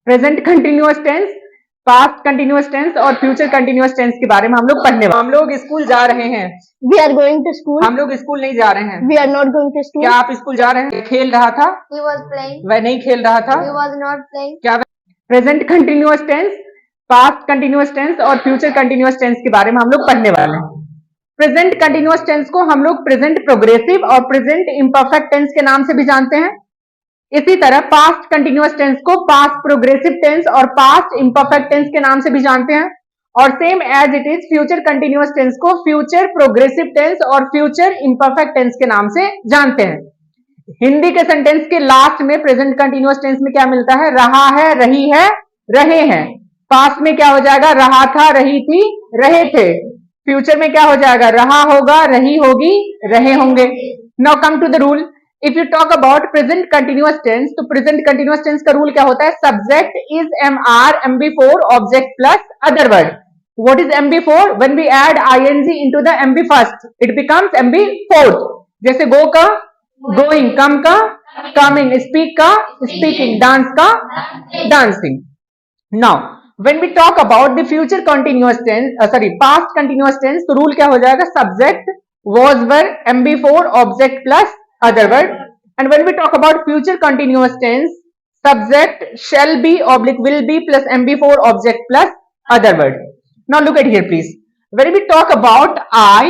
Present continuous tense, past continuous tense और future continuous tense के बारे में हम लोग पढ़ने वाले। हम लोग स्कूल जा रहे हैं। We are going to school. हम लोग स्कूल नहीं जा रहे हैं। We are not going to school. क्या आप स्कूल जा रहे हैं? खेल रहा था। He was playing. वह नहीं खेल रहा था। He was not playing. क्या present continuous tense, past continuous tense और फ्यूचर कंटिन्यूअस टेंस के बारे में हम लोग पढ़ने वाले हैं। प्रेजेंट कंटिन्यूअस टेंस को हम लोग प्रेजेंट प्रोग्रेसिव और प्रेजेंट इम्परफेक्ट टेंस के नाम से भी जानते हैं। इसी तरह पास्ट कंटिन्यूअस टेंस को पास्ट प्रोग्रेसिव टेंस और पास्ट इम्परफेक्ट टेंस के नाम से भी जानते हैं। और same as it is future continuous tense को फ्यूचर प्रोग्रेसिव टेंस और फ्यूचर इम्परफेक्ट टेंस के नाम से जानते हैं। हिंदी के सेंटेंस के लास्ट में प्रेजेंट कंटिन्यूअस टेंस में क्या मिलता है? रहा है, रही है, रहे हैं। पास्ट में क्या हो जाएगा? रहा था, रही थी, रहे थे। फ्यूचर में क्या हो जाएगा? रहा होगा, रही होगी, रहे होंगे। Now come to the rule. If you talk about present continuous tense, तो प्रेजेंट कंटिन्यूअस टेंस का रूल क्या होता है? Subject is am are M before object plus other word. What is M before? When we add ING into the M B first, it becomes M B fourth. जैसे go का going, come का coming, speak का speaking, dance का dancing. Now when we talk about the future continuous tense, past continuous tense, तो rule क्या हो जाएगा? subject was were am before object plus other word. And when we talk about future continuous tense, subject shall be oblique will be plus am before object plus other word. Now look at here please. When we talk about I,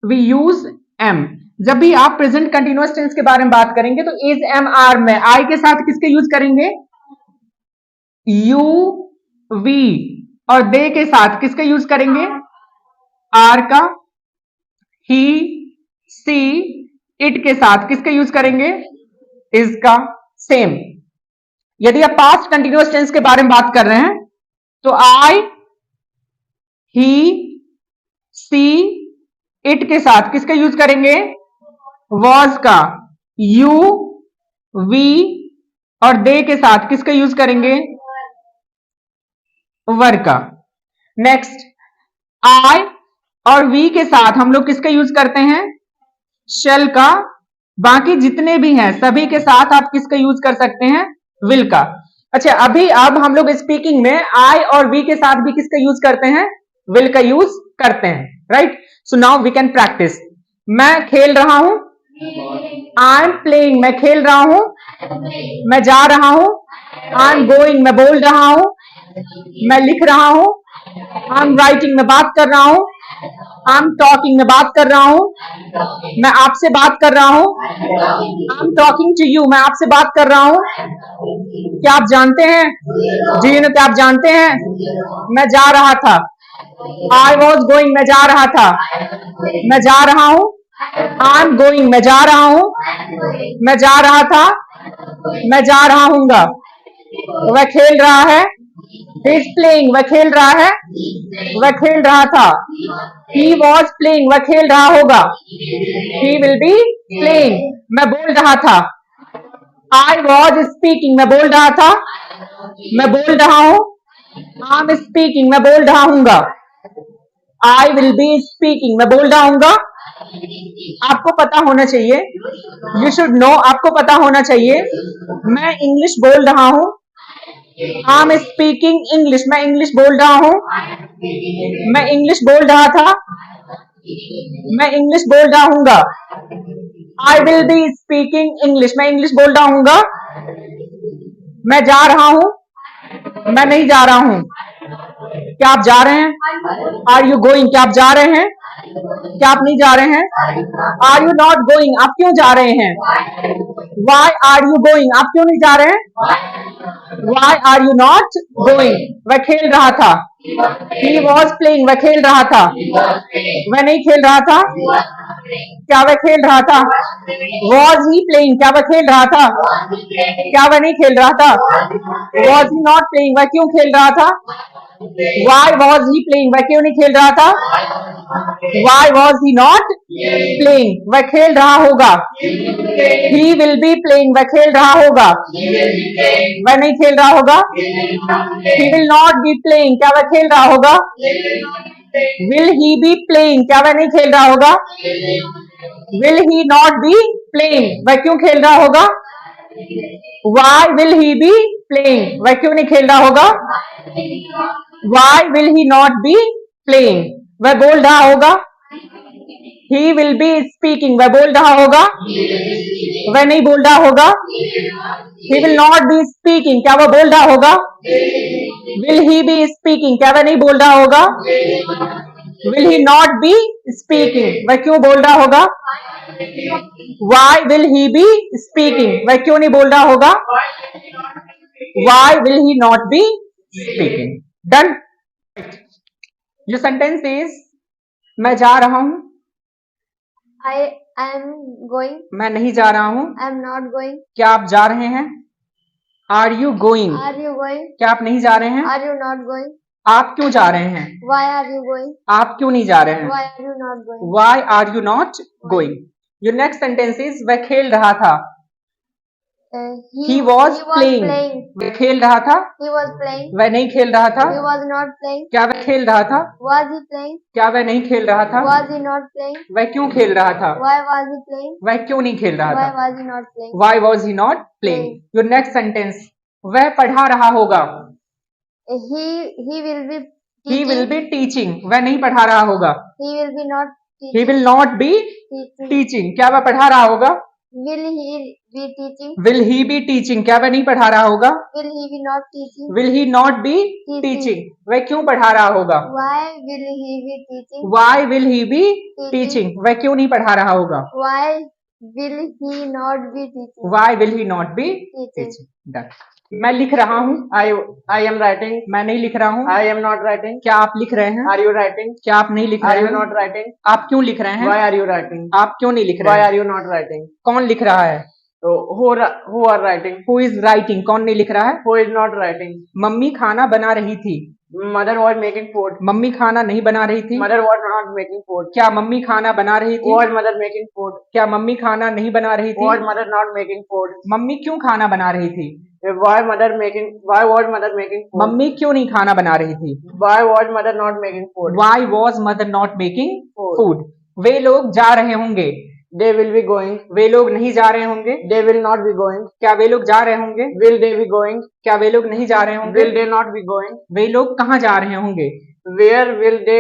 we use am. जब भी आप present continuous tense के बारे में बात करेंगे तो is am are में I के साथ किसके यूज करेंगे? You, वी और दे के साथ किसका यूज करेंगे? आर का। ही, सी, इट के साथ किसका यूज करेंगे? इज का। सेम यदि आप पास्ट कंटिन्यूअस टेंस के बारे में बात कर रहे हैं तो आई, ही, सी, इट के साथ किसका यूज करेंगे? वॉज का। यू, वी और दे के साथ किसका यूज करेंगे? वर का। नेक्स्ट, आई और वी के साथ हम लोग किसका यूज करते हैं? शेल का। बाकी जितने भी हैं सभी के साथ आप किसका यूज कर सकते हैं? विल का। अच्छा, अब हम लोग स्पीकिंग में आई और वी के साथ भी किसका यूज करते हैं? विल का यूज करते हैं, right? So now we can practise. मैं खेल रहा हूं, आई एम प्लेइंग, मैं खेल रहा हूं। मैं जा रहा हूं, आई एम गोइंग, मैं बोल रहा हूं। मैं लिख रहा हूं, आई एम राइटिंग, मैं बात कर रहा हूं। आई एम टॉकिंग, मैं बात कर रहा हूं। मैं आपसे बात कर रहा हूं। I am talking to you, मैं आपसे बात कर रहा हूं। क्या आप जानते हैं? जी क्या आप जानते हैं? मैं जा रहा था। आई वॉज गोइंग, मैं जा रहा था। मैं जा रहा हूं। आई एम गोइंग, मैं जा रहा हूं। मैं जा रहा था। मैं जा रहा हूंगा। वह खेल रहा है। He is playing, वह खेल रहा है। वह खेल रहा था। He was playing, वह खेल रहा होगा। He will be playing, मैं बोल रहा था। I was speaking, मैं बोल रहा था। मैं बोल रहा हूं। I am speaking, मैं बोल रहा हूंगा। I will be speaking, मैं बोल रहा हूंगा। आपको पता होना चाहिए, you should know, आपको पता होना चाहिए। मैं इंग्लिश बोल रहा हूं। आई एम स्पीकिंग इंग्लिश, मैं इंग्लिश बोल रहा हूं। मैं इंग्लिश बोल रहा था। मैं इंग्लिश बोल रहा हूंगा। I will be speaking English, मैं इंग्लिश बोल रहा हूंगा। मैं जा रहा हूं। मैं नहीं जा रहा हूं। क्या आप जा रहे हैं? आर यू गोइंग, क्या आप जा रहे हैं? क्या आप नहीं जा रहे हैं? आर यू नॉट गोइंग, आप क्यों जा रहे हैं? वाई आर यू गोइंग, आप क्यों नहीं जा रहे हैं? Why are you not going, वह खेल रहा था। ही वॉज प्लेइंग, वह खेल रहा था। वह नहीं खेल रहा था। क्या वह खेल रहा था? वॉज ही प्लेइंग, क्या वह खेल रहा था? क्या वह नहीं खेल रहा था? वॉज ही नॉट प्लेइंग, वह क्यों खेल रहा था? वाई वॉज ही प्लेइंग, वह क्यों नहीं खेल रहा था? Why was he not playing, वह खेल रहा होगा। ही विल बी प्लेइंग, वह खेल रहा होगा। वह नहीं खेल रहा होगा। He will not be playing, क्या वह खेल रहा होगा? विल ही बी प्लेइंग, क्या वह नहीं खेल रहा होगा? Will he not be playing, वह क्यों खेल रहा होगा? Why will he be playing, वह क्यों नहीं खेल रहा होगा? Why will he not be playing, वह बोल रहा होगा? ही विल बी स्पीकिंग, वह बोल रहा होगा? वह नहीं बोल रहा होगा? He will not be speaking, क्या वह बोल रहा होगा? विल ही बी स्पीकिंग, क्या वह नहीं बोल रहा होगा? Will he not be speaking, वह क्यों बोल रहा होगा? Why will he be speaking, वह क्यों नहीं बोल रहा होगा? Why will he not be speaking. Done. Your sentence is मैं जा रहा हूं, I am going. मैं नहीं जा रहा हूं, I am not going. क्या आप जा रहे हैं? Are you going, Are you going? क्या आप नहीं जा रहे हैं? Are you not going? आप क्यों जा रहे हैं? Why are you going? आप क्यों नहीं जा रहे हैं? Why are you not going? Why are you not going. Your next sentence is वह खेल रहा था, he was playing, वह खेल रहा था, He was playing. वह नहीं खेल रहा था, He was not playing. क्या वह खेल रहा था? Was he playing? क्या वह नहीं खेल रहा था? Was he not playing? वह क्यों खेल रहा था? Why was he playing? वह क्यों नहीं खेल रहा Why था? was he not playing? Why was he not playing? Your next sentence, वह पढ़ा रहा होगा, He will be he teaching. will be teaching, वह नहीं पढ़ा रहा होगा, He will be not he teaching. will not be Teaching. teaching, क्या वह पढ़ा रहा होगा? Will he be teaching? Will he be teaching, क्या वह नहीं पढ़ा रहा होगा? Will he be not teaching? Will he not be teaching, वह क्यों पढ़ा रहा होगा? Why will he be teaching? Why will he be teaching, वह क्यों नहीं पढ़ा रहा होगा? Why will he not be teaching? Why will he not be Teaching. teaching? Done. मैं लिख रहा हूँ, I am writing, मैं नहीं लिख रहा हूँ, I am not writing, क्या आप लिख रहे हैं? Are you writing, क्या आप नहीं लिख रहे हैं? Are you not writing, आप क्यों लिख रहे हैं? Why are you writing, आप क्यों नहीं लिख रहे हैं? Why are you not writing, कौन लिख रहा है? तो who are writing, who is writing, कौन नहीं लिख रहा है? Who is not writing, mummy खाना बना रही थी, Mother was making food, mummy खाना नहीं बना रही थी, Mother was not making food, क्या मम्मी खाना बना रही थी? Was mother making food, क्या मम्मी खाना नहीं बना रही थी? Was mother not making food, mummy क्यों खाना बना रही थी? Why was mother making food, mummy क्यों नहीं खाना बना रही थी? Why was mother not making food, Why was mother not making food, वे लोग जा रहे होंगे, They will be going, वे लोग नहीं जा रहे होंगे, They will not be going, क्या वे लोग जा रहे होंगे? Will they be going, क्या वे लोग नहीं जा रहे होंगे? Will they not be going, वे लोग कहाँ जा रहे होंगे? Where will they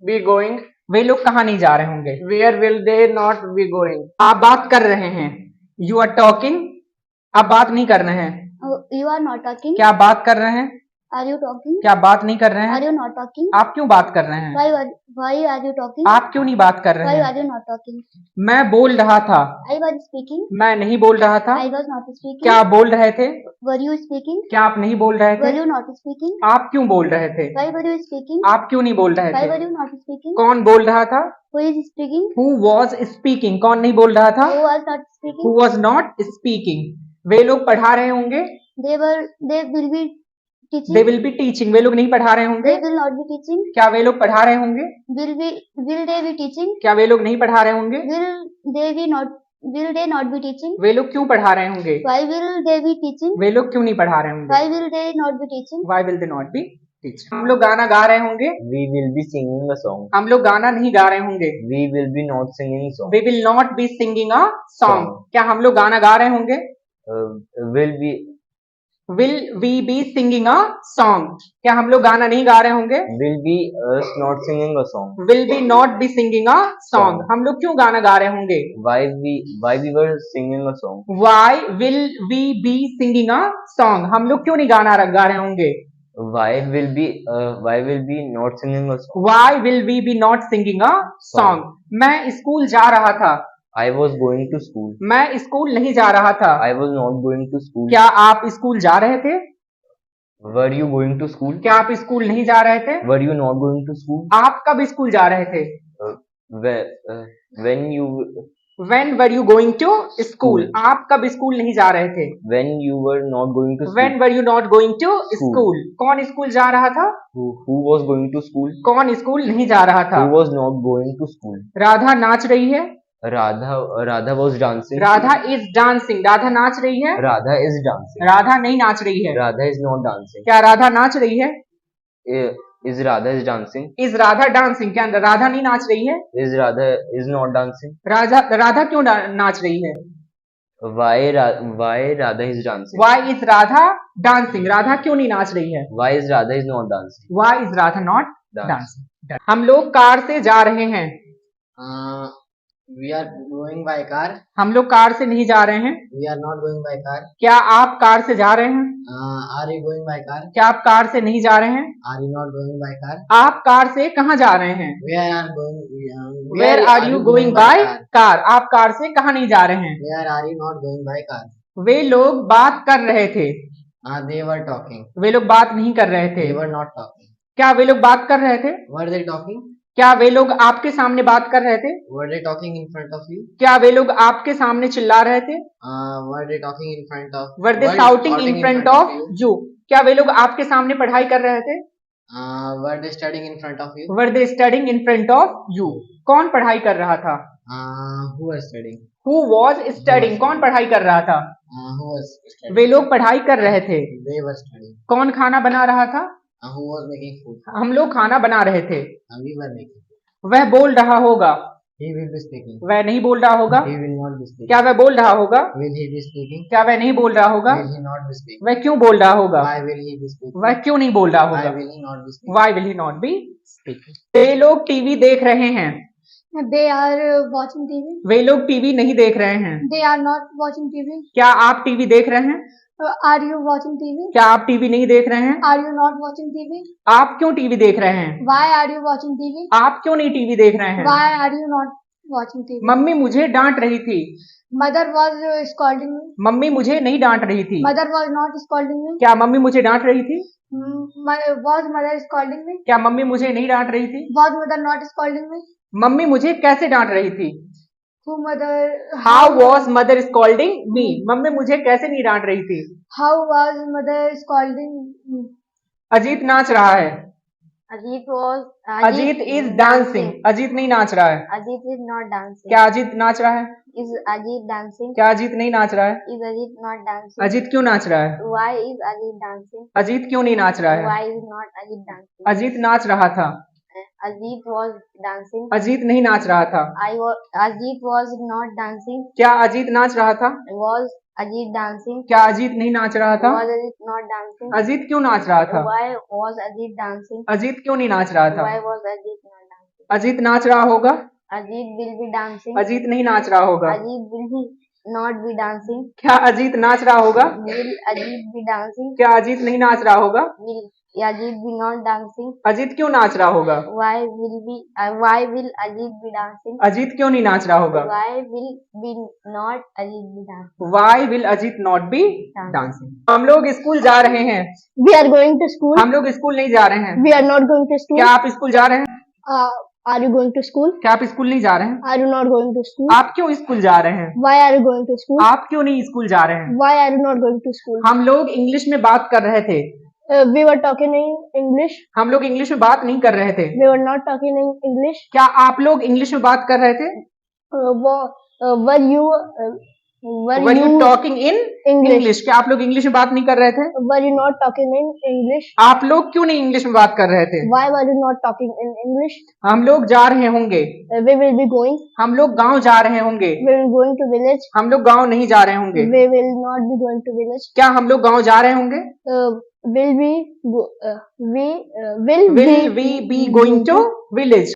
be going, वे लोग कहाँ नहीं जा रहे होंगे? Where will they not be going, आप बात कर रहे हैं, You are talking, आप बात नहीं कर रहे हैं, You are not talking. क्या आप बात कर रहे हैं? Are you talking? क्या आप बात नहीं कर रहे Are हैं? you not talking? आप क्यों बात कर रहे हैं? Why are you talking? आप क्यों नहीं बात कर रहे Why हैं? are you not talking? मैं बोल रहा था, I was speaking. मैं नहीं बोल रहा था, I was not speaking. क्या आप बोल रहे थे? Were you speaking? क्या आप नहीं बोल रहे Were थे? you not speaking? आप क्यों बोल रहे थे? Why were you speaking? आप क्यों नहीं बोल रहे Why were थे? you not speaking? कौन बोल रहा था? Who is speaking? Who was speaking, कौन नहीं बोल रहा था? Who was not speaking? Who was not speaking, वे लोग पढ़ा रहे होंगे, They will be teaching. they will be teaching, वे लोग नहीं पढ़ा रहे होंगे, They will not be teaching. क्या वे लोग पढ़ा रहे होंगे? Will they be teaching? क्या वे लोग नहीं पढ़ा रहे होंगे? Will they not be teaching? वे लोग क्यों पढ़ा रहे होंगे? Why will they be teaching? वे लोग क्यों नहीं पढ़ा रहे होंगे? Why will they not be teaching? Why will they not be teaching? हम लोग गाना गा रहे होंगे, We will be singing a song. हम लोग गाना नहीं गा रहे होंगे, We will be not singing a song. we will not be singing a song, क्या हम लोग गाना गा रहे होंगे? Will Will we be singing a song, क्या हम लोग गाना नहीं गा रहे होंगे? be us not singing a song. Will we not be singing a song, हम लोग क्यों गाना गा रहे होंगे? Why we were singing a song. Why will we be singing a song, हम लोग क्यों नहीं गाना गा रहे होंगे? Why will be not singing a song. Why will we be not singing a song, मैं स्कूल जा रहा था, I was going to school. मैं स्कूल नहीं जा रहा था, I was not going to school. क्या आप स्कूल जा रहे थे? Were you going to school? क्या आप स्कूल नहीं जा रहे थे? Were you not going to school? आप कब स्कूल जा रहे थे? When you When were you going to school, आप कब स्कूल नहीं जा रहे थे? when you were not going to school. When were you not going to school, कौन स्कूल जा रहा था? Who was going to school. कौन स्कूल नहीं जा रहा था? Who was not going to school. Radha नाच रही है, Radha was dancing. Radha is dancing, Radha नाच रही है, Radha is dancing. राधा नहीं नाच रही है, Radha is not dancing. क्या राधा नाच रही है? Is Radha is dancing. Is Radha dancing, क्या राधा नहीं नाच रही है? Is Radha is not dancing. Radha क्यों नाच रही है? why Radha is dancing? Why is Radha dancing? Radha क्यों नहीं नाच रही है? Why is Radha is not dancing? Why is Radha not Dancing. dancing? हम लोग कार से जा रहे हैं. We are going by car. हम लोग कार से नहीं जा रहे हैं. We are not going by car. क्या आप कार से जा रहे हैं? Are you going by car? क्या आप कार से नहीं जा रहे हैं? Are you not going by car? आप कार से कहाँ जा रहे हैं? Where are going? Where are you going by car? आप कार से कहाँ नहीं जा रहे हैं? Where are you not going by car? वे लोग बात कर रहे थे. They were talking. वे लोग बात नहीं कर रहे थे. They were not talking. क्या वे लोग बात कर रहे थे? Were they talking? क्या वे लोग आपके सामने बात कर रहे थे? Were they talking in front of you? क्या वे लोग आपके सामने चिल्ला रहे थे? Were they talking in front of? Were they shouting in front of you? क्या वे लोग आपके सामने पढ़ाई कर रहे थे? Were they studying in front of you? Were they studying in front of you? कौन पढ़ाई कर रहा था? Who was studying? Who was studying? कौन पढ़ाई कर रहा था? Who was studying? वे लोग पढ़ाई कर रहे थे. They were studying. कौन खाना बना रहा था? Who was making food? हम लोग खाना बना रहे थे. We were making food. वह बोल रहा होगा. He will be speaking. वह नहीं बोल रहा होगा. He will not be speaking. क्या वह बोल रहा होगा? Will he be speaking? क्या वह नहीं बोल रहा होगा? Will he not be speaking? वह क्यों बोल रहा होगा? Why will he be speaking? वह क्यों नहीं बोल रहा Why होगा? will he not be speaking? Why will he not be speaking? वे लोग टीवी देख रहे हैं. They are watching TV. वे लोग टीवी नहीं देख रहे हैं. They are not watching TV. क्या आप टीवी देख रहे हैं? Are you watching TV? क्या आप टीवी नहीं देख रहे हैं? Are you not watching TV? आप क्यों टीवी देख रहे हैं? Why are you watching TV? आप क्यों नहीं टीवी देख रहे हैं? Why are you not watching TV? Mummy मुझे डांट रही थी. Mother was scolding me. Mummy मुझे नहीं डांट रही थी. Mother was not scolding me. क्या मम्मी मुझे डांट रही थी? Was mother scolding me? क्या मम्मी मुझे नहीं डांट रही थी? Was mother not scolding me? Mummy मुझे कैसे डांट रही थी? Who mother? How was mother scolding me? Mummy मुझे कैसे नहीं डांट रही थी? How was mother scolding me? Ajit नाच रहा है. Ajit is dancing. अजीत नहीं नाच रहा है. Ajit is not dancing. क्या अजीत नाच रहा है? Is Ajit dancing? क्या अजीत नहीं नाच रहा है? Is Ajit not dancing? Ajit क्यों नाच रहा है? Why is Ajit dancing? Ajit क्यों नहीं नाच रहा है? Why is not Ajit dancing? Ajit नाच रहा था. Ajit was dancing. अजीत नहीं नाच रहा था. Ajit was not dancing. क्या अजीत नाच रहा था? Was Ajit dancing? क्या अजीत नहीं नाच रहा था? Was Ajit not dancing? Ajit क्यों नाच रहा था? Why was Ajit dancing? Ajit क्यों नहीं नाच रहा था? Why was Ajit not dancing? Ajit नाच रहा होगा. Ajit will be dancing. Ajit नहीं नाच रहा होगा. Ajit will be not be dancing. क्या अजीत नाच रहा होगा? Will Ajit be dancing? क्या अजीत नहीं नाच रहा होगा? Will Ajit be not dancing? Ajit क्यों नाच रहा होगा? Why will Ajit be dancing? Ajit क्यों नहीं नाच रहा होगा? Why will be not Ajit be dancing? Why will Ajit not be dancing? हम लोग स्कूल जा रहे हैं. We are going to school. हम लोग स्कूल नहीं जा रहे हैं. We are not going to school. क्या आप स्कूल जा रहे हैं? Are you going to school? क्या आप स्कूल नहीं जा रहे हैं? Are you not going to school? आप क्यों स्कूल जा रहे हैं? Why are you going to school? आप क्यों नहीं स्कूल जा रहे हैं? Why are you not going to school? हम लोग इंग्लिश में बात कर रहे थे. We were talking in English. हम लोग इंग्लिश में बात नहीं कर रहे थे. We were not talking in English. क्या आप लोग इंग्लिश में बात कर रहे थे? Were you talking in English? क्या आप लोग इंग्लिश में बात नहीं कर रहे थे? Were you not talking in English? आप लोग क्यों नहीं इंग्लिश में बात कर रहे थे? Why were you not talking in English? हम लोग जा रहे होंगे. We will be going. हम लोग गांव जा रहे होंगे. We will going to village. हम लोग गांव नहीं जा रहे होंगे. We will not be going to village. क्या हम लोग गांव जा रहे होंगे? Will we be Will we be going to village?